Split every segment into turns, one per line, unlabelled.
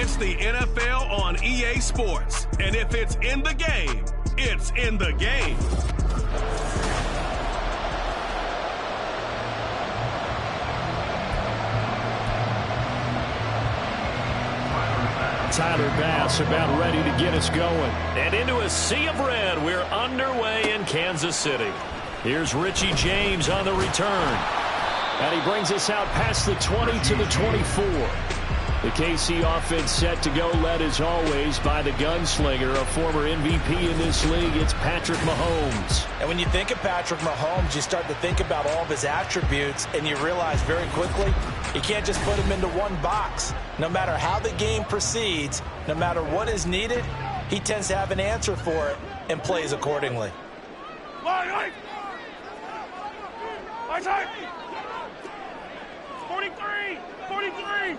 It's the NFL on EA Sports. And if it's in the game, it's in the game.
Tyler Bass about ready to get us going.
And into a sea of red, we're underway in Kansas City. Here's Richie James on the return.
And he brings us out past the 20 to the 24. The KC offense set to go, led as always by the gunslinger, a former MVP in this league. It's Patrick Mahomes.
And when you think of Patrick Mahomes, you start to think about all of his attributes, and you realize very quickly you can't just put him into one box. No matter how the game proceeds, no matter what is needed, he tends to have an answer for it and plays accordingly.
Line, 43! 43!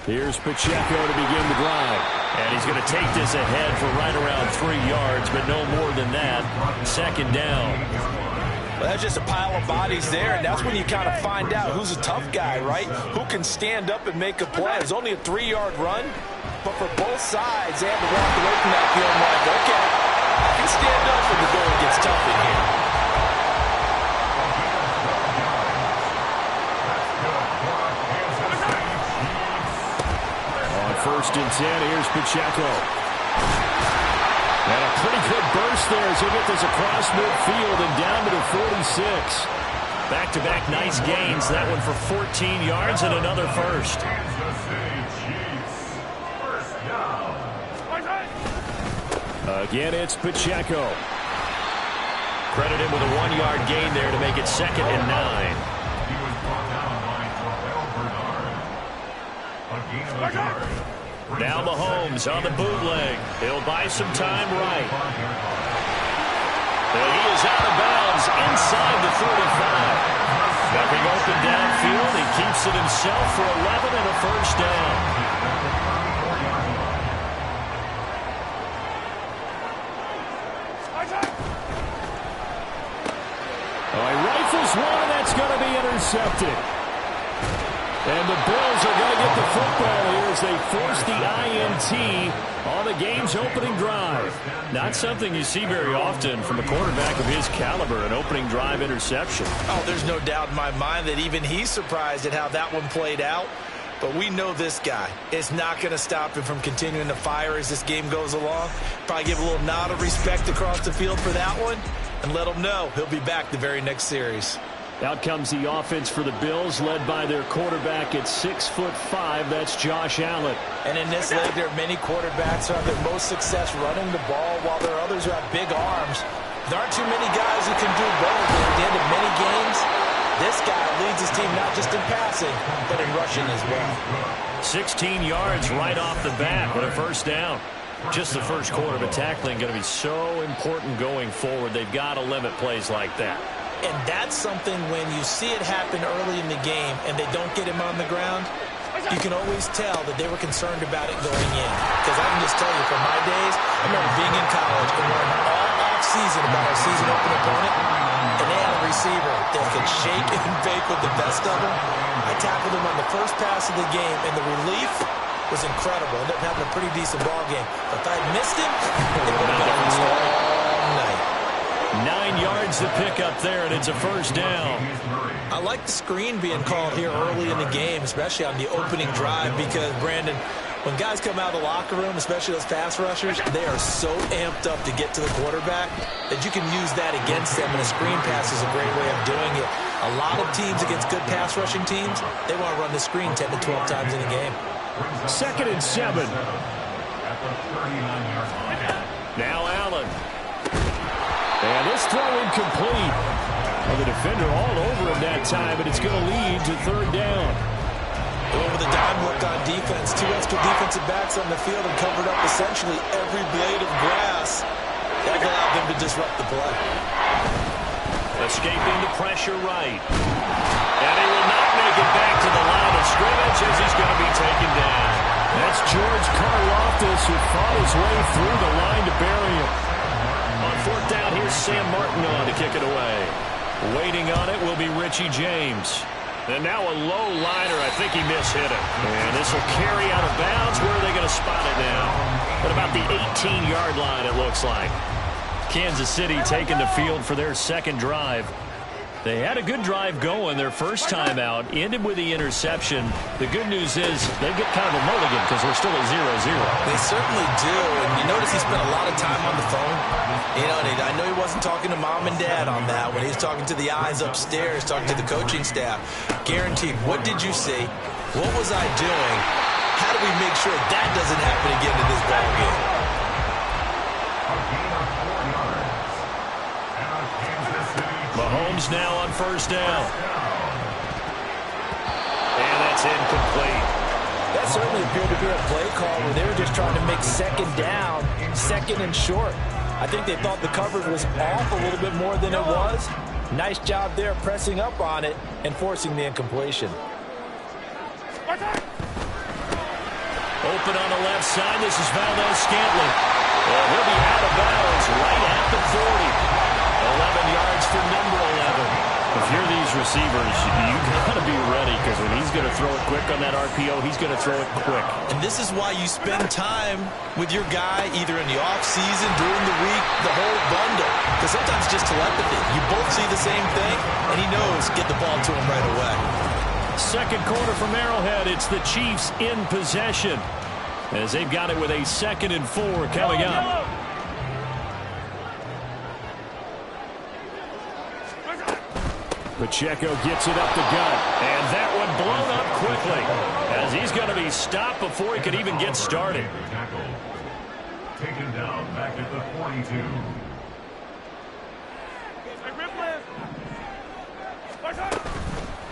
Here's Pacheco to begin the drive.
And he's going to take this ahead for right around 3 yards, but no more than that. Second down.
Well, that's just a pile of bodies there, and that's when you kind of find out who's a tough guy, right? Who can stand up and make a play. It's only a 3-yard run, but for both sides, they have to walk away from that feeling like, okay, I can stand up when the going gets tough in here.
First and 10, here's Pacheco. And a pretty good burst there as he'll get this across midfield and down to the 46.
Back-to-back nice gains. That one for 14 yards and another first.
Again, it's Pacheco.
Credit him with a 1-yard gain there to make it 2nd and 9. Now Mahomes on the bootleg. He'll buy some time right. And he is out of bounds inside the 35. Nothing open downfield. He keeps it himself for 11 and a first down.
Oh, he rifles one, and that's going to be intercepted. And the Bills are going to get the football here as they force the INT on the game's opening drive.
Not something you see very often from a quarterback of his caliber, an opening drive interception.
Oh, there's no doubt in my mind that even he's surprised at how that one played out. But we know this guy is not going to stop him from continuing to fire as this game goes along. Probably give a little nod of respect across the field for that one and let him know he'll be back the very next series.
Out comes the offense for the Bills, led by their quarterback at 6'5". That's Josh Allen.
And in this league, there are many quarterbacks who have their most success running the ball, while there are others who have big arms. There aren't too many guys who can do both. And at the end of many games, this guy leads his team not just in passing, but in rushing as well.
16 yards right off the bat with a first down. Just the first quarter, but tackling going to be so important going forward. They've got to limit plays like that.
And that's something when you see it happen early in the game and they don't get him on the ground, you can always tell that they were concerned about it going in. Because I can just tell you, from my days, I remember being in college and learning all off-season about our season-open opponent, and they had a receiver that could shake and bake with the best of them. I tackled him on the first pass of the game, and the relief was incredible. Ended up having a pretty decent ball game. But if I had missed him, it would have been all night.
9 yards to pick up there, and it's a first down.
I like the screen being called here early in the game, especially on the opening drive, because, Brandon, when guys come out of the locker room, especially those pass rushers, they are so amped up to get to the quarterback that you can use that against them, and a screen pass is a great way of doing it. A lot of teams against good pass rushing teams, they want to run the screen 10 to 12 times in a game.
2nd and 7. Now Allen. And this throw incomplete. Well, the defender all over him that time, but it's going to lead to 3rd down.
Over the dime look on defense. 2 extra defensive backs on the field and covered up essentially every blade of grass. That allowed them to disrupt the play.
Escaping the pressure right. And he will not make it back to the line of scrimmage as he's going to be taken down.
That's George Karlaftis, who fought his way through the line to bury him.
On 4th down, here's Sam Martin on to kick it away. Waiting on it will be Richie James. And now a low liner. I think he mishit it. And this will carry out of bounds. Where are they going to spot it now? At about the 18-yard line, it looks like. Kansas City taking the field for their second drive. They had a good drive going their first time out, ended with the interception. The good news is they get kind of a mulligan because we're still at 0-0.
They certainly do, and you notice he spent a lot of time on the phone. You know, and I know he wasn't talking to mom and dad on that when he was talking to the eyes upstairs, talking to the coaching staff. Guaranteed, what did you see? What was I doing? How do we make sure that doesn't happen again in this ball game?
Mahomes now on first down. And that's incomplete.
That certainly appeared to be a play call where they were just trying to make second down, second and short. I think they thought the coverage was off a little bit more than it was. Nice job there pressing up on it and forcing the incompletion.
Open on the left side. This is Valdez-Scantling. Well, he'll be out of bounds right at the 40. 11 yards for number 11. If you're these receivers, you got to be ready because when he's going to throw it quick on that RPO, he's going to throw it quick.
And this is why you spend time with your guy either in the offseason, during the week, the whole bundle. Because sometimes it's just telepathy. You both see the same thing, and he knows get the ball to him right away.
Second quarter from Arrowhead. It's the Chiefs in possession as they've got it with a 2nd and 4 coming up. Pacheco gets it up the gut.
And that one blown up quickly as he's going to be stopped before he could even get started.
Taken down back at the 42.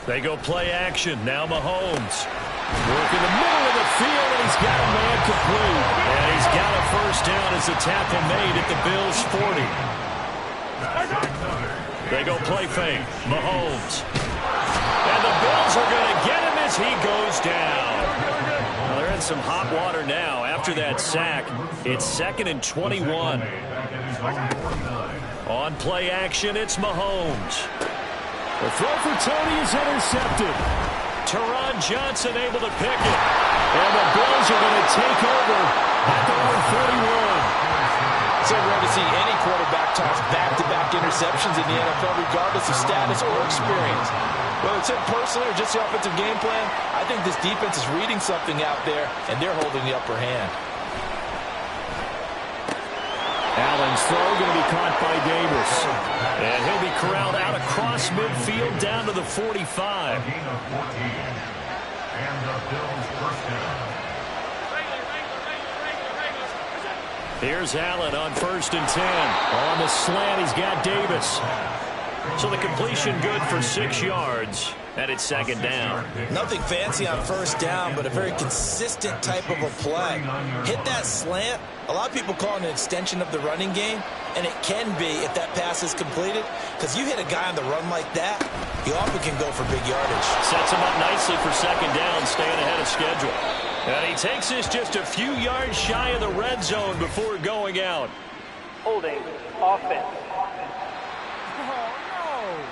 They go play action. Now Mahomes. Work in the middle of the field, and he's got a man complete. And he's got a first down as the tackle made at the Bills' 40. They go play fake. Mahomes. And the Bills are going to get him as he goes down. Well, they're in some hot water now after that sack. It's 2nd and 21. On play action, it's Mahomes.
The throw for Tony is intercepted.
Teron Johnson able to pick it.
And the Bills are going to take over at their own 41.
So rare to see any quarterback toss back-to-back interceptions in the NFL, regardless of status or experience. Whether it's him personally or just the offensive game plan, I think this defense is reading something out there, and they're holding the upper hand.
Allen's throw going to be caught by Davis.
And he'll be corralled out across midfield down to the 45.
And the Bills first down.
Here's Allen on 1st and 10. On the slant, he's got Davis. So the completion good for 6 yards, and it's 2nd down.
Nothing fancy on first down, but a very consistent type of a play. Hit that slant. A lot of people call it an extension of the running game, and it can be if that pass is completed, because you hit a guy on the run like that, he often can go for big yardage.
Sets him up nicely for 2nd down, staying ahead of schedule. And he takes this just a few yards shy of the red zone before going out.
Holding offense.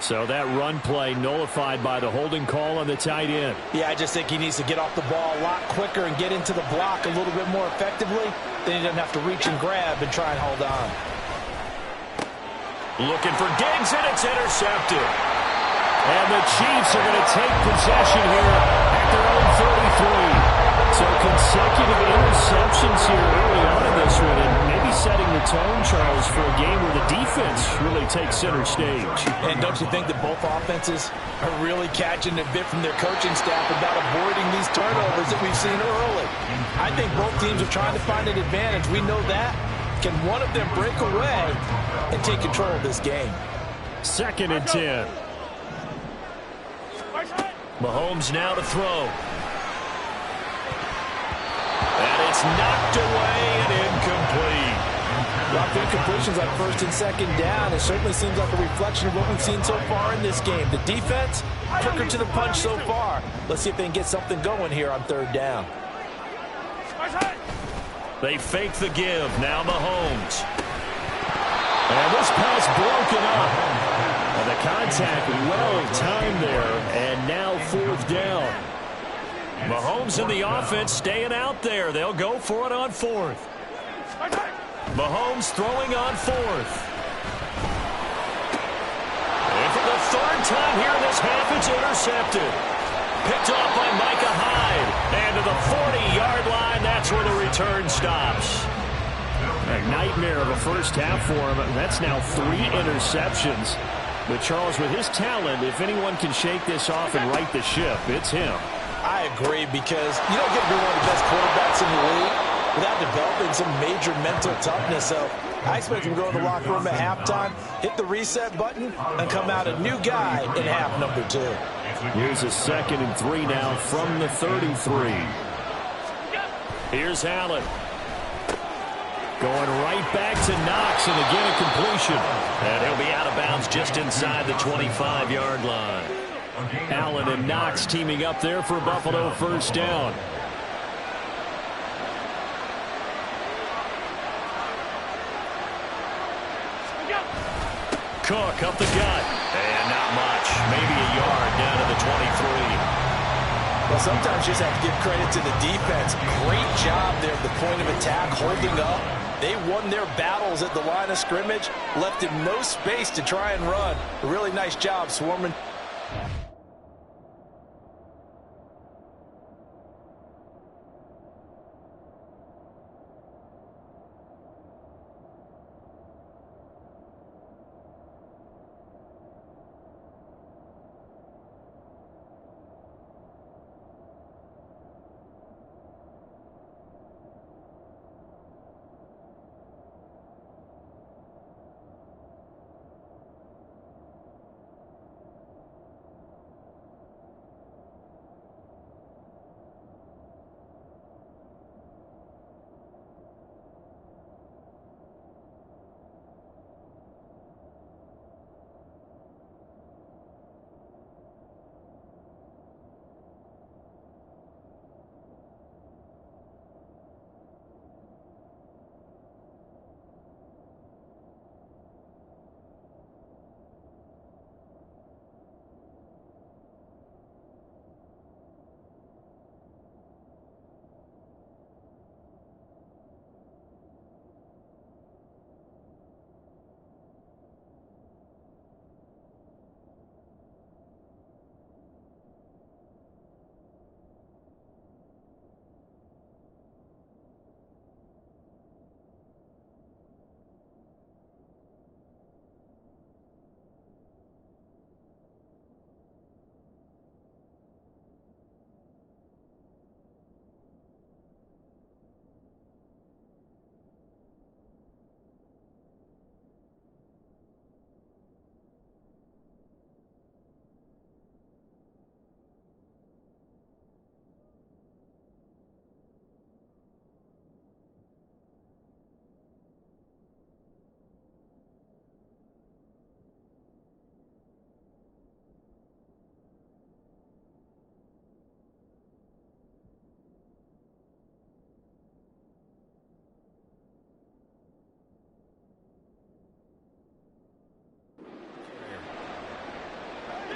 So that run play nullified by the holding call on the tight end.
Yeah, I just think he needs to get off the ball a lot quicker and get into the block a little bit more effectively. Then he doesn't have to reach and grab and try and hold on.
Looking for Diggs, and it's intercepted.
And the Chiefs are going to take possession here at their own 33. So consecutive interceptions here early on in this one, and maybe setting the tone, Charles, for a game where the defense really takes center stage.
And don't you think that both offenses are really catching a bit from their coaching staff about avoiding these turnovers that we've seen early? I think both teams are trying to find an advantage. We know that. Can one of them break away and take control of this game?
2nd and 10.
Mahomes now to throw. And it's knocked away and incomplete.
Lots of incompletions on 1st and 2nd down. It certainly seems like a reflection of what we've seen so far in this game. The defense, quicker to the punch so far. Let's see if they can get something going here on 3rd down.
They fake the give. Now Mahomes.
And this pass broken up. A The contact well-timed there, and now 4th down.
Mahomes and the offense staying out there. They'll go for it on 4th. Mahomes throwing on 4th. And for the 3rd time here in this half, it's intercepted. Picked off by Micah Hyde. And to the 40-yard line, that's where the return stops.
A nightmare of a first half for him. That's now 3 interceptions. But Charles, with his talent, if anyone can shake this off and right the ship, it's him.
I agree, because you don't get to be one of the best quarterbacks in the league without developing some major mental toughness. So I expect him to go in the locker room at halftime, hit the reset button, and come out a new guy in half number 2.
Here's a 2nd and 3 now from the 33.
Here's Allen.
Going right back to Knox, and again a completion.
And he'll be out of bounds just inside the 25-yard line.
Allen and Knox teaming up there for Buffalo 1st down.
Cook up the gut. And not much. Maybe a yard down to the 23.
Well, sometimes you just have to give credit to the defense. Great job there at the point of attack, holding up. They won their battles at the line of scrimmage, left him no space to try and run. A really nice job swarming.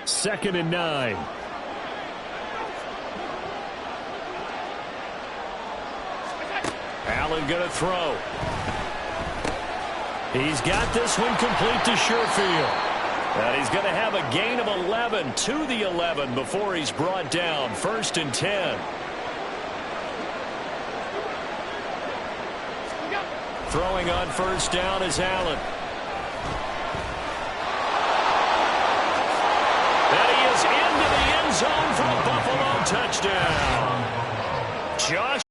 Second and 9.
Allen going to throw. He's got this one complete to Sherfield. And he's going to have a gain of 11 to the 11 before he's brought down. 1st and 10. Throwing on 1st down is Allen. And he is into the end zone for a Buffalo touchdown. Josh